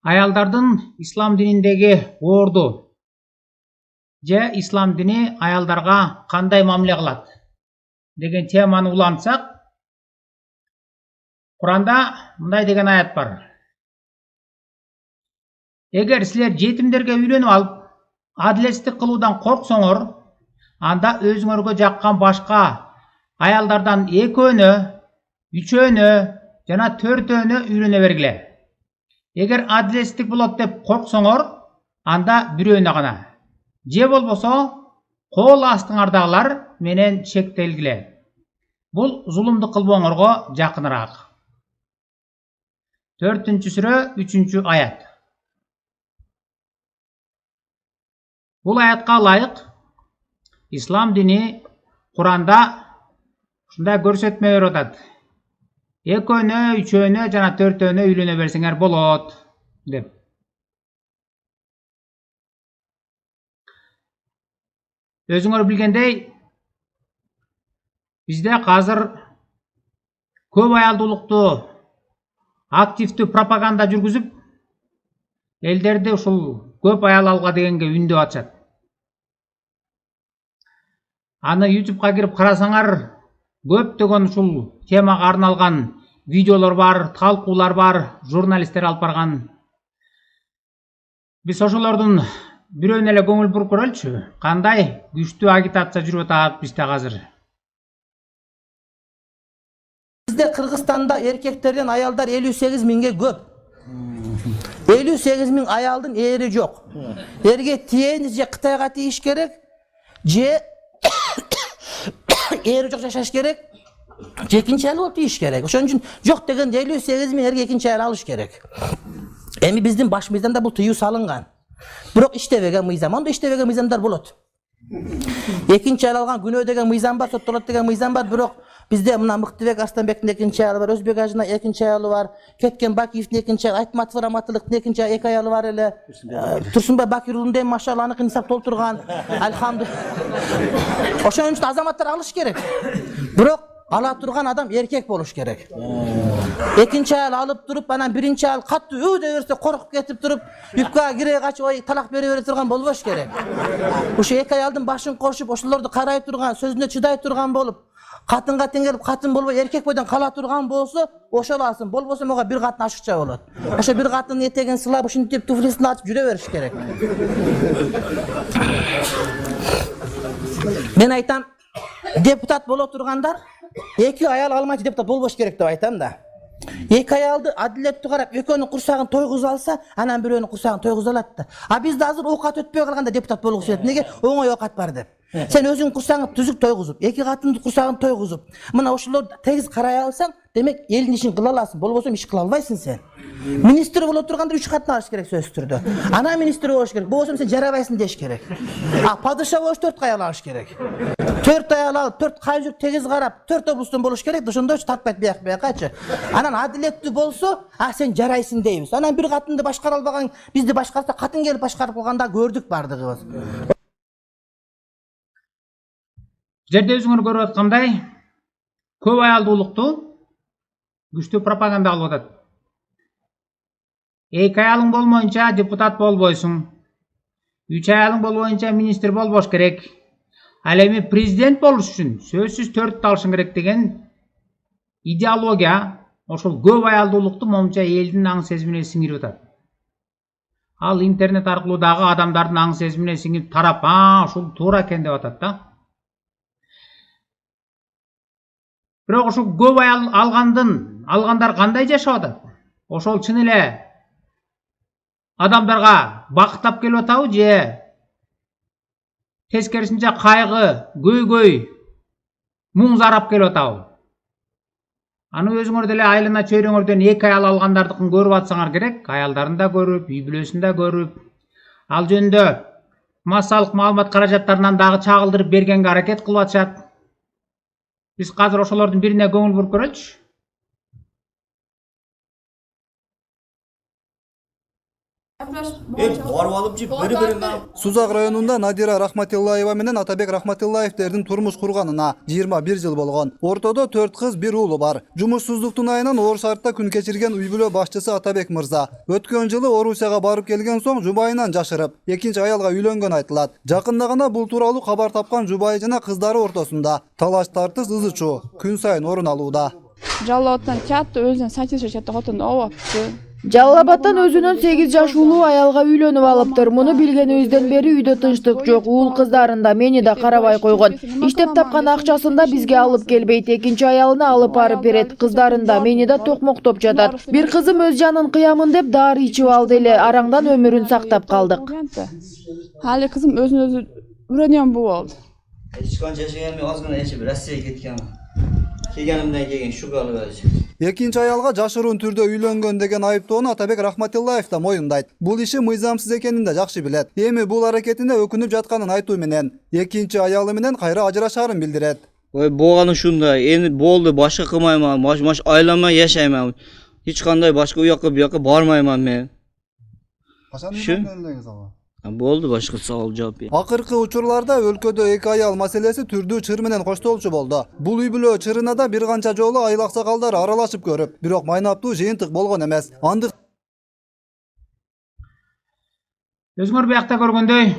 Аялдардын ислам дининдеги орду же ислам дини аялдарга кандай мамиле кылат деген теманы улантсак, Куранда мындай деген аят бар. Эгер силер жетимдерге үйлөнүп алып, адилеттик кылуудан корксоңор, анда өзүңөргө жаккан башка аялдардан экөөнө, үчөөнө жана төртөөнө үйлөнө бергиле. Эгер адилеттик болот деп корксоңор, анда бирөөнө гана. Же болбосо кол астыңардагылар менен чектелгиле. Бул зулумду кылбооңорго жакыныраак. 4-сүрө 3 аят. Бул аятка ылайык ислам дини Куранда ушундай көрсөтмө берип атат. Экөөнө, үчөөнө жана төртөөнө үйлөнө берсеңер болот деп. Өзүңөр билгендей, бизде азыр көп аялдуулукту активдүү пропаганда жүргүзүп, элдерди ушул көп аял алга дегенге үндөп атышат. Аны YouTube'га кирип карасаңар, көптөгөн ушул темага арналган видеолор бар, талкуулар бар, журналисттер алып барган. Биз ошолордун бирөөнө эле көңүл буруп көрөлүчү. Кандай күчтүү агитация жүрүп атат бизде азыр. Bizde Kırgızstan'da erkeklerden ayalдар 58 minge köp. 58 min ayaldın eri yok. Erge tiyeniz je Kıtayga tiyiş gerek, je eri yok yaşaş gerek, je ikinci ayal olup tiyiş gerek. Oşun için yok degen 58 min erge ikinci ayal alış gerek. Emi bizden başımızdan da bu tüyü salıngan. Bırak iştevege mıyzam, da iştevege mıyzamlar bulut. Ekinci ayal algan günü ödegen mıyzam var, sottolat degen mıyzam var, bırak bizde mına Mıktıbek Arslanbek'in ekinci ayalı var, Özbek Hacı'nın ekinci ayalı var, Ketken Bakiyev'in ekinci ayalı, Aytmatov Ramatılık'ın ekinci ayalı, ayalı var ele. Tursunbay Bakirul'un deyim maşallah anıkın nisap tolturgan. Elhamdülillah. Oşun için azamatlar alış gerek. Bırak ala turgan adam erkek boluş gerek. Ekinci ayalı alıp durup, bana birinci ayalı kattı üy deverse korkup getirip durup, yupka gireye kaç oy talak beri turgan bolboş gerek. Uşu ek ayaldın başın koşup, oşulordu karayıp turgan, sözüne çıdayıp turgan bolup, Katınga tengelip katın bolbo erkek boydan kala turgan bolsa oşol alsın. Bolbosa moga bir katın aşıkça bolat. Oşo bir katın etegen sılap uşintip tuflisini açıp jüre beriş gerek. Ben aytam deputat bolo turgandar eki ayal almayçı deputat bolboş gerek dep aytam da. Eki ayaldı adiletli karap ekönün kursagın toyguz alsa anan biröөнүн kursagın toyguz alat da. A bizde hazır okat ötpöy kalganda deputat bolgusu edi. Nege oңой okat bar dep. Sen özün kursağın tüzük toyguzup, eki katın kursağın toyguzup, mına oşulor tegiz karaya alsan, demek elin işin kıla alasın, bolbosam iş kıla albaysın sen. Ministri bol oturganda 3 katını alış gerek söz türdü. Ana ministri boluş gerek, bolbosam sen jarabaysın deş gerek. Padışa boluş 4 kayal alış gerek. 4 ayal alıp, 4 kayjur tegiz karap, 4 obustun boluş gerek, dışında hiç tatbayt beyak kaçı. Anan adiletli bolsa, sen jaraysın deyimiz. Anan bir katındı başkar albagan, bizde başkarsa katın gelip başkarıp olganda gördük bardığımız. Жерде өзүңөр көрүп аткандай, көп аялдуулукту күчтүү пропаганда кылып атат. Эки аялың болмоюнча депутат болбойсуң. 3 аялың болбоюнча министр болбош керек. Ал эми президент болуш үчүн сөзсүз 4 алышың керек деген идеология ошол көп аялдуулукту момунча элдин аң сезимине сиңирип атат. Ал интернет аркылуу дагы адамдардын аң сезимине сиңип тарап, ушул туура экен деп атат да. Бирок ошол көп аял алгандар кандай жашап атат? Ошол чын эле адамдарга бакыттап келип атабы же тескерисинче кайгы, көйгөй, муң зарап келип атабы? Аны өзүңөр деле айлана чөйрөңөрдөн 2 аял алгандардыкын көрүп атсаңар керек, аялдарын да көрүп, үй бүлөсүн да көрүп, ал жөнүндө массалык маалымат каражаттарынан дагы чагылдырып бергенге аракет кылып атышат. Biz hazır ошолордун бирине көңүл буруп көрөлүчү. Барып алып жеп бири-бирине Сузак районунда Надира Рахматиллаева менен Атабек Рахматиллаевдердин турмуш курганына 21 жыл болгон. Ортодо 4 кыз, 1 уулу бар. Жумушсуздуктун айынан оор шартта күн кечирген үй бүлө башчысы Атабек мырза. Өткөн жылы Орусияга барып келген соң жубайынан жашырып, экинчи аялга үйлөнгөн айтылат. Жакында гана бул тууралуу кабар тапкан жубайы жана кыздары ортосунда талаш тартыш ызы чуу күн сайын орун алууда. Жаллабаттан чатты өзүнүн сантиметр чатты хотун алыптыр. Жаллабаттан өзүнүн 8 жаш уулу аялга үйлөнүп алыптыр. Муну билгенибизден бери үйдө тынчтык жок. Уул кыздарын да мени да карабай койгон. Иштеп тапкан акчасын да бизге алып келбейт. Экинчи аялына алып барып берет. Кыздарын да мени да токмоктоп жатат. Бир кызым өз жанын кыямын деп дары ичип алды эле. Араңдан өмүрүн сактап калдык. Хали кызым өзүн өзү үрөнөм болду. Hech qancha yashaganman, ozgina yashab Rossiyaga ketganman. Kelganimdan keyin shu qilib o'zi. Экинчи аялга жашыруун түрдө үйлөнгөн деген айыптоону Атабек Рахматиллаев да моюндайт. Бул иши мыйзамсыз экенин да жакшы билет. Эми бул аракетине өкүнүп жатканын айтуу менен экинчи аялы менен кайра ажырашаарын билдирет. Ой, болгону ушундай. Эми болду, башка кылмайман, маш айланмай жашайман. Hech qanday boshqa u yoqqa bu yoqqa bormayman men. Качан үйлөнгөнүңүз ага? Болду, башка savol жооп бер. Акыркы учурларда өлкөдө эки аял маселеси түрдүү чыр менен коштолчу болду. Бул үй бүлө чырына да бир канча жолу айыл аксакалдары аралашып көрүп, бирок майнаптуу жыйынтык болгон эмес. Андык Өзүңөр биякта көргөндөй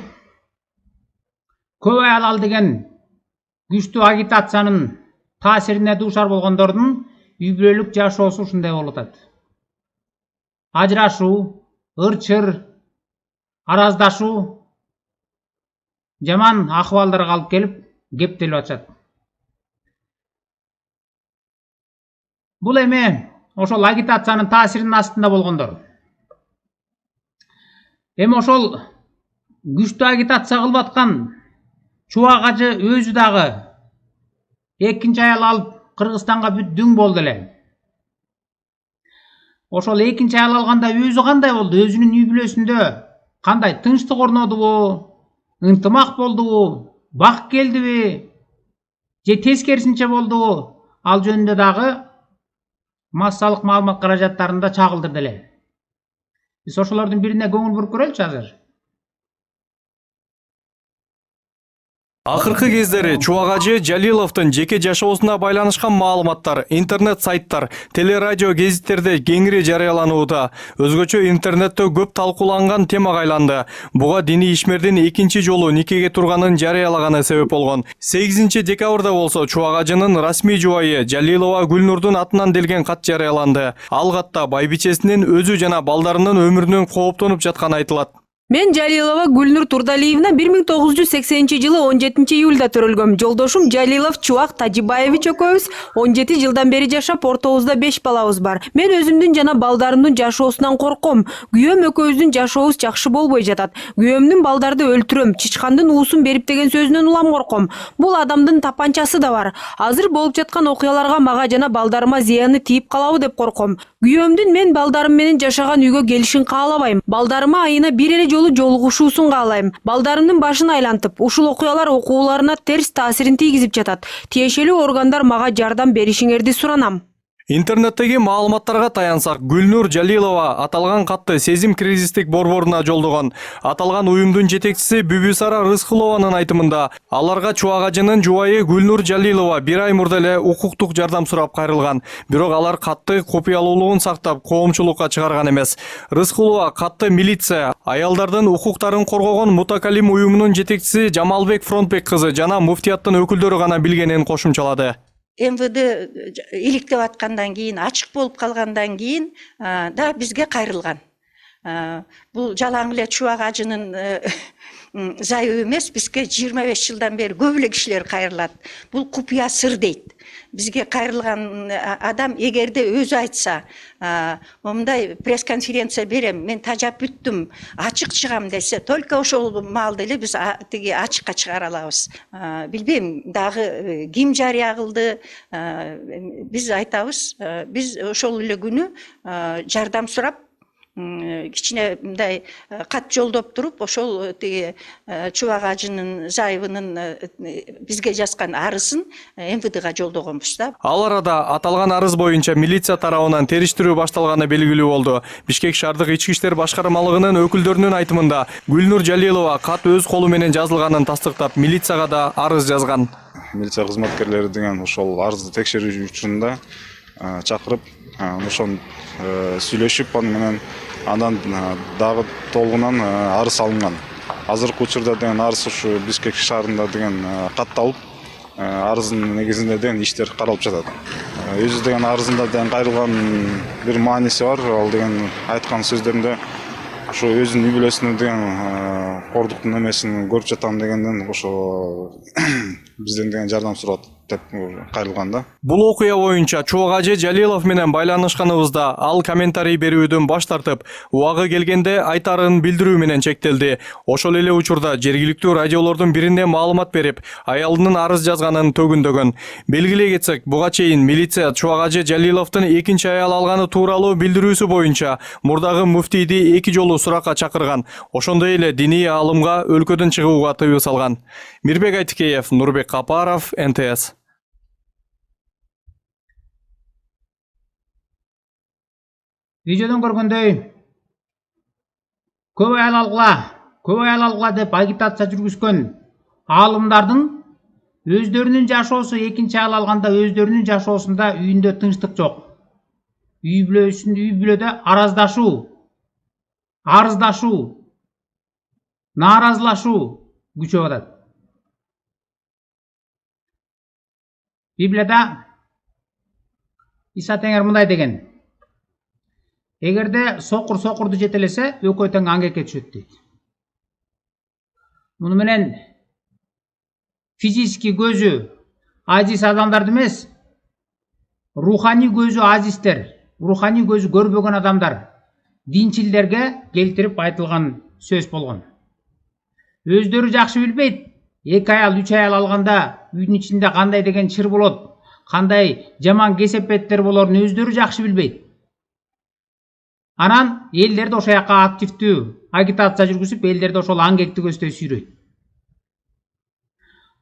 көп аял ал деген күчтүү агитациянын таасирине дуушар болгондордун үй бүлөлүк жашоосу ушундай болуп атат. Ажырашуу, ырчыр, араздашуу жаман акыбалдарга алып келип кептелип атышат. Бул эми ошол агитациянын таасиринин астында болгондор. Эми ошол күчтүү агитация кылып аткан Чубак ажы өзү дагы экинчи аял алып Кыргызстанга бүт дүң болду эле. Ошол экинчи аял алганда өзү кандай болду? Өзүнүн үй бүлөсүндө кандай тынчтык орнодубу? Ынтымак болдубу? Бак келдиби? Же тескерисинче болдубу? Ал жөнүндө дагы массалык маалымат каражаттарында чагылдырды эле. Биз ошолордун бирине көңүл буруп көрөлүчү азыр. Акыркы кездери Чубак ажы Жалиловдун жеке жашоосуна байланышкан маалыматтар интернет сайттар, телерадио гезиттерде кеңири жарыяланууда. Өзгөчө интернетте көп талкууланган темага айланды. Буга диний ишмердин экинчи жолу никеге турганын жарыялаганы себеп болгон. 8 декабрда болсо Чубак ажынын расмий жубайы Жалилова Гүлнурдун атынан делген кат жарыяланды. Ал катта байбичесинин өзү жана балдарынын өмүрүнөн кооптонуп жатканы айтылат. Мен Жалилова Гүлнур Турдалиевна 1980 жылы 17 июлда төрөлгөм. Жолдошум Жалилов Чубак Тажибаевич экөөбүз 17 жылдан бери жашап, ортобузда 5 балабыз бар. Мен өзүмдүн жана балдарымдын жашоосунан корком. Күйөөм экөөбүздүн жашообуз жакшы болбой жатат. Күйөөмдүн балдарды өлтүрөм, чычкандын уусун берип деген сөзүнөн улам корком. Бул адамдын тапанчасы да бар. Азыр болуп жаткан окуяларга мага жана балдарыма зыяны тийип калабы деп корком. Күйөөмдүн мен балдарым менен жашаган үйгө келишин каалабайм. Балдарыма айына бир эле жолу жолугушуусун каалайм. Балдарымдын башын айлантып, ушул окуялар окууларына терс таасирин тийгизип жатат. Тиешелүү органдар мага жардам беришиңерди суранам. Интернеттеги маалыматтарга таянсак, Гүлнур Жалилова аталган катты Сезим кризистик борборуна жолдогон. Аталган уюмдун жетекчиси Бүбүсара Рыскулованын айтымында, аларга Чубак ажынын жубайы Гүлнур Жалилова 1 ай мурда эле укуктук жардам сурап кайрылган. Бирок алар катты копиялуулугун сактап, коомчулукка чыгарган эмес. Рыскулова катты милиция, аялдардын укуктарын коргогон Мутакалим уюмунун жетекчиси Жамалбек Фронтбек кызы жана муфтияттын өкүлдөрү гана билгенин кошумчалады. МВД иликтеп аткандан кийин, ачык болуп калгандан кийин да бизге кайрылган. Бул жалаң эле Чубак ажынын зайыбы эмес, бизге 25 жылдан бери көп эле кишилер кайрылат. Бул купуя сыр дейт. Бизге кайрылган адам эгерде өзү айтса, мындай пресс-конференция берем, мен тажап бүттүм, ачык чыгам десе, только ошол маалда эле биз тиги ачыкка чыгара алабыз. Билбейм, дагы ким жарыя кылды, биз айтабыз, биз ошол эле күнү жардам сурап кичине мындай кат жолдоп туруп ошол тиги чубак ажынын зайыбынын бизге жазган арызын МВДга жолдогонбуз да. Ал арада аталган арыз боюнча милиция тарабынан териштирүү башталганы белгилүү болду. Бишкек шаардык ички иштер башкармалыгынын өкүлдөрүнүн айтымында Гүлнур Жалилова кат өз колу менен жазылганын тастыктап, милицияга да арыз жазган. Милиция кызматкерлери деген ошол арызды текшерүү учурунда чакырып, ошон сүйлөшүп, аны менен андан дагы толугунан арыз алынган. Азыркы учурда деген арыз ушу Бишкек шаарында деген катталып, арыздын негизинде деген иштер каралып жатат. Өзү деген арызында деген кайрылган бир мааниси бар. Ал деген айткан сөздөрүндө ошо өзүнүн үй бүлөсүнө деген кордуктун эмесин көрүп жатам дегенден ошо бизден деген жардам сурап деп кайрылган да. Бул окуя боюнча Чубак ажы Жалилов менен байланышканыбызда ал комментарий берүүдөн баш тартып, убагы келгенде айтарын билдирүү менен чектелди. Ошол эле учурда жергиликтүү радиолордун биринде маалымат берип, аялынын арыз жазганын төгүндөгөн. Белгилей кетсек, буга чейин милиция Чубак ажы Жалиловдун экинчи аял алганы тууралуу билдирүүсү боюнча мурдагы муфтийди 2 жолу суракка чакырган. Ошондой эле диний аалымга өлкөдөн чыгууга тыюу салган. Мирбек Айтикеев, Нурбек Капаров, НТС. Видеодон көргөндөй көп аял алгыла деп агитация жүргүзгөн аалымдардын өздөрүнүн жашоосу экинчи аял алганда өздөрүнүн жашоосунда үйүндө тынчтык жок. Үй бүлөдө арыздашуу, нааразылашуу күчөп атат. Библияда Иса Теңир мындай деген: эгерде сокурду жетелесе, экөө тең аңгекке түшөт дейт. Муну менен физически көзү ажиз адамдарды эмес, руханий көзү азиздер, руханий көзү көрбөгөн адамдар, динчилдерге келтирип айтылган сөз болгон. Өздөрү жакшы билбейт, 2 аял 3 аял алганда үйдүн ичинде кандай деген чыр болот, кандай жаман кесепеттер болорун өздөрү жакшы билбейт. Анан элдерди ошол жака активдүү агитация жүргүзүп, элдерди ошол аңгектигөстөй сүйрөйт.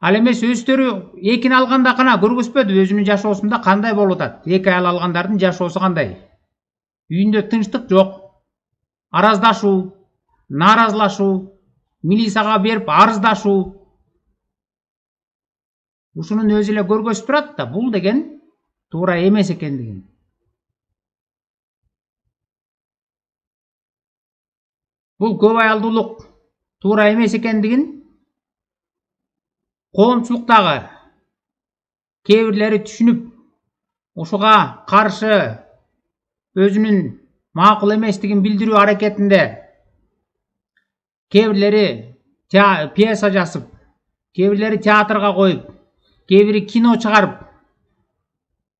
Ал эмес өздөрү экини алганда гана көргөзбөдү, өзүнүн жашоосунда кандай болуп атат, 2 аял алгандардын жашоосу кандай. Үйүндө тынчтык жок, араздашуу, нааразылашуу, милицияга берип арыздашуу. Ушунун өзү эле көргөзүп турат да, бул деген туура эмес экендигин. Бул көп аялдуулук туура эмес экендигин коомчулуктагы кээ бирлери түшүнүп, ошого каршы өзүнүн макул эместигин билдирүү аракетинде кээ бирлери пьеса жазып, кээ бирлери театрга коюп, кээ бири кино чыгарып,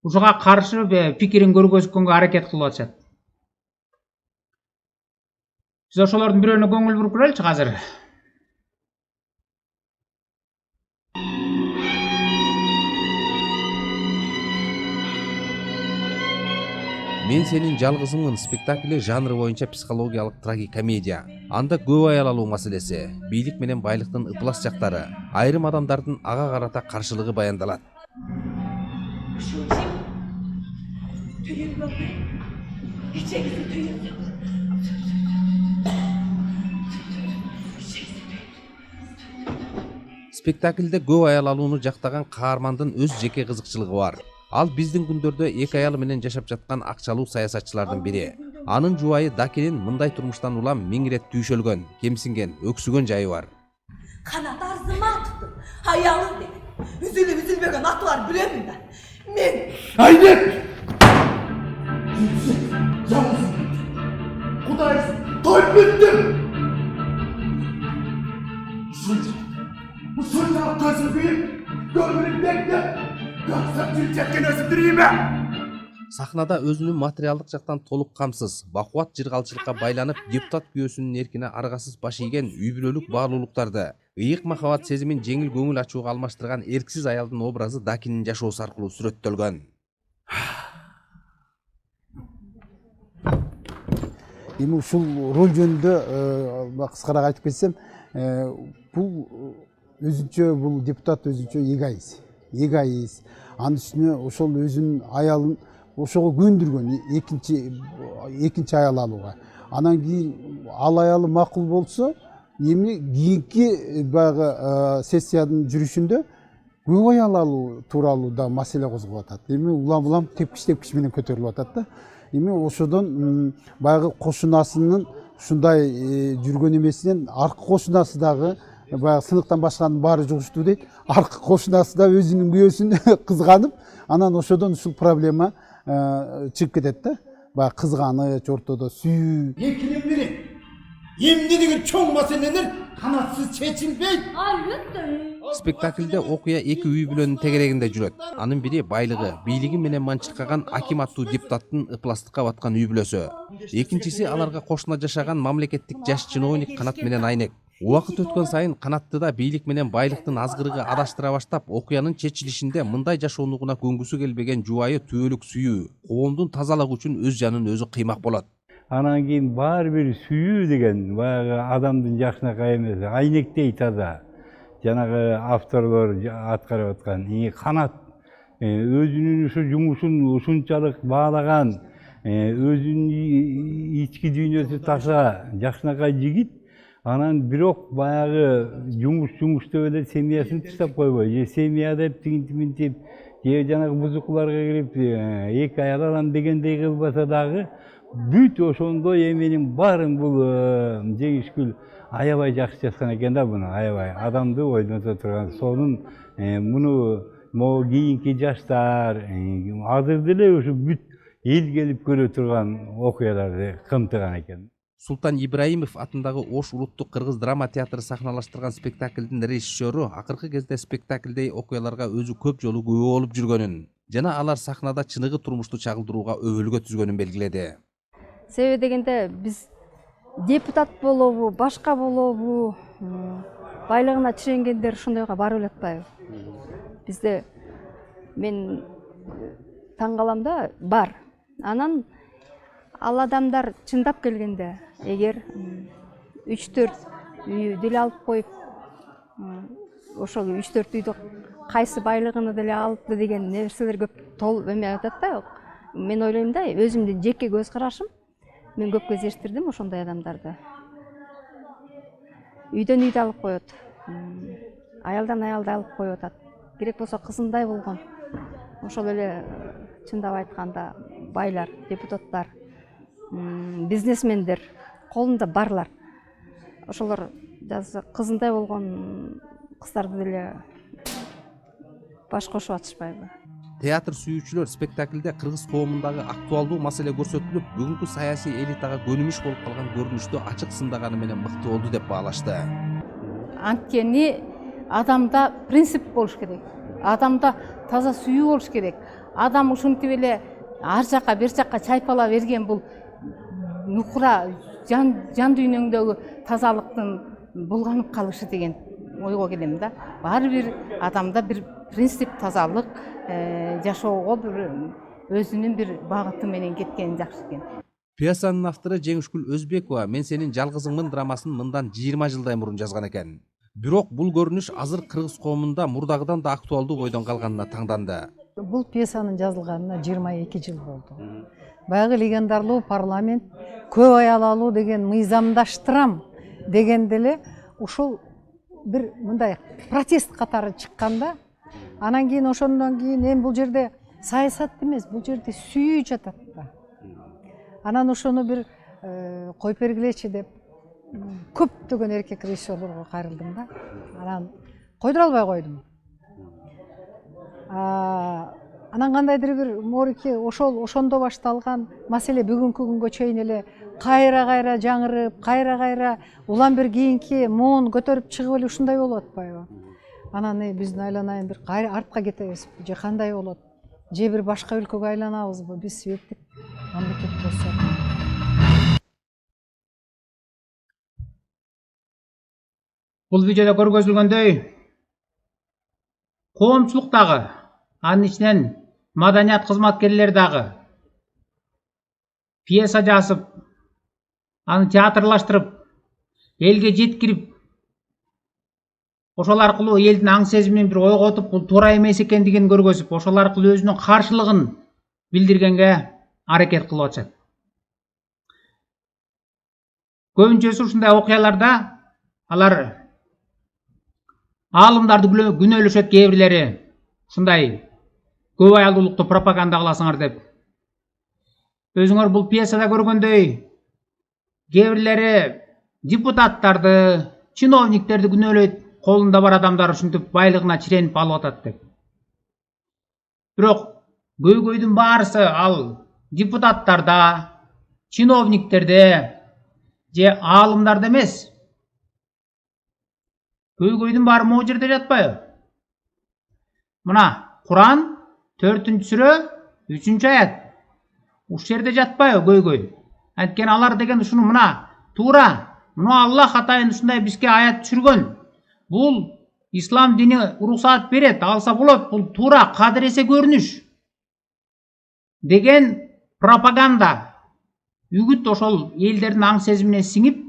ушуга каршы пикирин көргөзгөнгө аракет кылып атышат. Биз ошолордун бирөөнө көңүл буруп көрөлүчү азыр. Мен сенин жалгызыңмын спектакли жанры боюнча психологиялык трагикомедия. Анда көп аял алуу маселеси, бийлик менен байлыктын ыплас жактары, айрым адамдардын ага карата каршылыгы баяндалат. Спектаклде көп аял алууну жактаган каармандын өз жеке кызыкчылыгы бар. Ал биздин күндөрдө 2 аялы менен жашап жаткан акчалуу саясатчылардын бири. Анын жубайы Дакинин мындай турмуштан улам 1000 рет түйшөлгөн, кемсинген, өксүгөн жайы бар. Канат арзыма туттум, аялым деген. Üzülüp üzülbөгөн атылар билемин да. Мен Айнек! Кудай тойып биттим. Ушунчалык көзүм күйүп, көңүлүм деңдеп, көксөп жүрчеткен өзүмдүрүймө. Сахнада өзүнүн материалдык жактан толук камсыз, бакубат жыргалчылыкка байланып, депутат күйөөсүнүн эркине аргасыз баш ийген үй бүлөлүк баалуулуктарды, ыйык махабат сезимин жеңил көңүл ачууга алмаштырган эрксиз аялдын образы Дакинин жашоосу аркылуу сүрөттөлгөн. Эми ушул роль жөнүндө кыскараак айтып кетсем, бул өзүнчө бул депутат өзүнчө эгоист. Анын үстүнө ошол өзүнүн аялын ошого көндүргөн экинчи аял алууга. Анан кийин ал аялы макул болсо, эми кийинки баягы сессиянын жүрүшүндө көп аял алуу тууралуу да маселе козголуп атат. Эми улам тепкич менен көтөрүлүп атат да. Эми ошодон баягы кошунасынын ушундай жүргөн эмесинен аркы кошунасы дагы баягы сыныктан башканын баары жугуштуу дейт. Аркы кошунасы да өзүнүн күйөөсүн кызганып, анан ошодон ушул проблема чыгып кетет да. Баягы кызганыч, ортодо сүйүү. Экинин бири эмне деген чоң маселелер канатсыз чечилбейт. Спектакльде окуя эки үй бүлөнүн тегерегинде жүрөт. Анын бири байлыгы, бийлиги менен манчылкаган Аким аттуу депутаттын ыпластыкка баткан үй бүлөсү. Экинчиси аларга кошуна жашаган мамлекеттик жаш чиновник Канат менен Айнек. Убакыт өткөн сайын Канаттыда бийлик менен байлыктын азгырыгы адаштыра баштап, окуянын чечилишинде мындай жашоонугуна көңгүсү келбеген жубайы түбөлүк сүйүү, коомдун тазалыгы үчүн өз жанын өзү кыймак болот. Анан кийин баары бир сүйүү деген баягы адамдын жакшынакай эмеси, Айнектей таза. Жанагы авторлор аткарып аткан Канат өзүнүн ушу жумушун ушунчалык баалаган, өзүнүн ички дүйнөсү таза, жакшынакай жигит. Анан бирок баягы жумуш деп эле семьясын таштап койбой, же семья деп тигинтип, же жанагы бузукуларга кирип эки аял алам дегендей кылбаса дагы, бүт ошондой эменин баарын бул Жеңишгүл аябай жакшы жазган экен да буну, аябай адамды ойното турган. Сонун муну могу кийинки жаштар азыр деле ушу бүт эл келип көрө турган окуяларды камтыган экен. Султан Ибраимов атындагы Ош улуттук кыргыз драма театры сахналаштырган спектаклдин режиссеру акыркы кезде спектаклдей окуяларга өзү көп жолу күбө болуп жүргөнүн жана алар сахнада чыныгы турмушту чагылдырууга өбөлгө түзгөнүн белгиледи. Себеби дегенде биз депутат болобу, башка болобу, байлыгына чиренгендер ушондойго барып эле атпайбы? Бизде мен таң калам да бар. Анан ал адамдар чындап келгенде, эгер 3-4 үй деле алып коюп, ошол 3-4 үйдө кайсы байлыгын деле алыпты деген нерселер көп эме атат да. Мен ойлойм да, өзүмдүн жеке көз карашым, мен көп кездештирдим ошондой адамдарды. Үйдөн үйдү алып коет, аялдан аялды алып коюп атат. Керек болсо кызындай болгон. Ошол эле чындап айтканда байлар, депутаттар, бизнесмендер колунда барлар. Ошолор кызындай болгон кыздарды деле баш кошуп атышпайбы? Театр сүйүүчүлөр спектаклде кыргыз коомундагы актуалдуу маселе көрсөтүлүп, бүгүнкү саясий элитага көнүмүш болуп калган көрүнүштү ачык сындаганы менен мыкты болду деп баалашты. Анткени адамда принцип болуш керек. Адамда таза сүйүү болуш керек. Адам ушинтип эле ар жака бер жака чайпала берген бул нукура жан дүйнөңдөгү тазалыктын булганып калышы деген ойго келем да. Баары бир адамда бир принцип тазалык жашоого бир өзүнүн бир багыты менен кеткен жакшы экен. Пьесанын автору Жеңишгүл Өзбекова "Мен сенин жалгызыңмын" драмасын мындан 20 жылдай мурун жазган экен. Бирок бул көрүнүш азыр кыргыз коомунда мурдагыдан да актуалдуу бойдон калганына таңданды. Бул пьесанын жазылганына 22 жыл болду. Баягы легендарлуу парламент көп аял алуу деген мыйзамдаштырам дегенде эле ушул бир мындай протест катары чыкканда, анан кийин ошондон кийин эми бул жерде саясат эмес, бул жерде сүйүү жатат да. Анан ошону бир коюп бергилечи деп көптөгөн эркек режиссерлорго кайрылдым да. Анан койдура албай койдум. Анан кандайдыр бир морики ошондо башталган маселе бүгүнкү күнгө чейин эле кайра жаңырып, кайра улам бир кийинки муун көтөрүп чыгып эле ушундай болуп атпайбы? Анан биздин айланайын бир артка кетебизби же кандай болот? Же бир башка өлкөгө айланабызбы? Биз светтик мамлекет болсок. Бул видеодо көргөзүлгөндөй коомчулук дагы, анын ичинен маданият кызматкерлери дагы пьеса жазып, аны театрлаштырып, элге жеткирип, ошол аркылуу элдин аң сезимин бир ойготуп, бул туура эмес экендигин көргөзүп, ошол аркылуу өзүнүн каршылыгын билдиргенге аракет кылып атышат. Көбүнчөсү ушундай окуяларда алар аалымдарды күнөөлөшөт, кээ бирлери ушундай көп аялдуулукту пропаганда кыласыңар деп. Өзүңөр бул пьесада көргөндөй, кээ бирлери депутаттарды, чиновниктерди күнөөлөйт, колунда бар адамдар ушинтип байлыгына чиренип алып атат деп. Бирок көйгөйдүн баарысы ал депутаттарда, чиновниктерде же аалымдарда эмес. Көйгөйдүн баары могу жерде жатпайбы? Мына Куран 4-сүрө 3-аят. Ушул жерде жатпайбы көйгөй? Анткени алар деген ушуну мына туура, мына Аллах атайын ушундай бизге аят түшүргөн. Бул ислам дини уруксаат берет, алса болот, бул туура, кадыр эсе көрүнүш деген пропаганда үгүт ошол элдердин аң сезимине сиңип,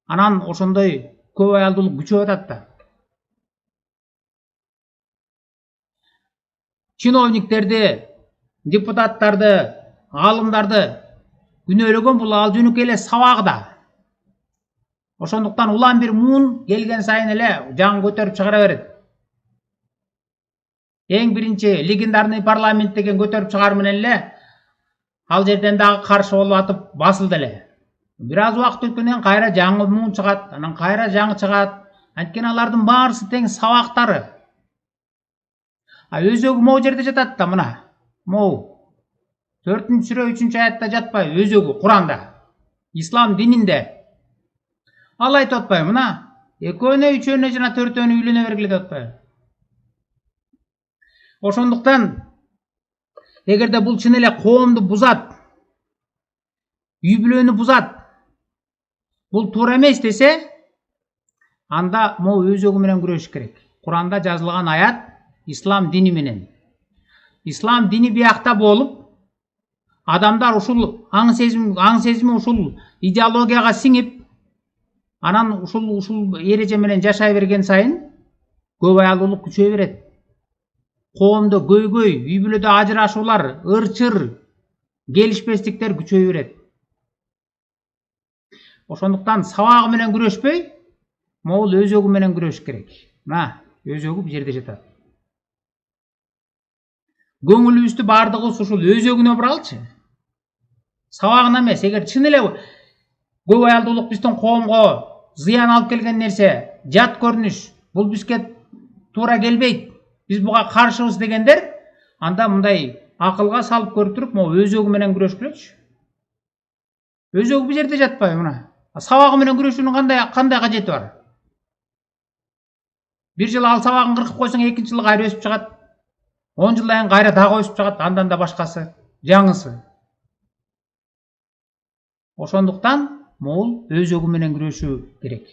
анан ошондой көп аялдуулук күчөп атат да. Чиновниктерди, депутаттарды, аалымдарды күнөөлөгөн бул ал жөнүкөй эле сабагы да. Ошондуктан улам бир муун келген сайын эле жаңы көтөрүп чыгара берет. Эң биринчи легендарный парламент деген көтөрүп чыгар менен эле ал жерден дагы каршы болуп атып басылды эле. Бир аз убакыт өткөндөн кайра жаңы муун чыгат, анан кайра жаңы чыгат. Анткени алардын баарысы тең сабактары. Өзөгү могу жерде жатат да, мына. Могу 4-сүрө 3-аятта жатпайбы? Өзөгү Куранда, ислам дининде. Ал айтып атпайбы? Мына экөөнө, үчөөнө жана төртөөнө үйлөнө бергиле деп атпайбы? Ошондуктан эгерде бул чын эле коомду бузат, үй бүлөнү бузат, бул туура эмес десе, анда могу өзөгү менен күрөшүш керек. Куранда жазылган аят ислам дини менен. Ислам дини биякта болуп, адамдар ушул аң сезими ушул идеологияга сиңип, анан ушул эреже менен жашай берген сайын көп аялдуулук күчөй берет. Коомдо көйгөй, үй бүлөдө ажырашуулар, ырчыр, келишпестиктер күчөй берет. Ошондуктан сабагы менен күрөшпөй, могул өзөгү менен күрөшүш керек. Мына, өзөгү бул жерде жатат. Көңүлүбүздү бардыгыбыз ушул өзөгүнө буралчы. Сабагына эмес, эгер чын эле көп аялдуулук биздин коомго зыян алып келген нерсе, жат көрүнүш, бул бизге туура келбейт, биз буга каршыбыз дегендер, анда мындай акылга салып көрүп туруп, могу өзөгү менен күрөшкүлөчү. Өзөгү бул жерде жатпайбы мына? Сабагы менен күрөшүүнүн кандай кажети бар? Бир жыл ал сабагын кыркып койсоң, экинчи жылы кайра өсүп чыгат. 10 жылдан кийин кайра дагы өсүп чыгат, андан да башкасы, жаңысы. Ошондуктан могул өзөгү менен күрөшүү керек.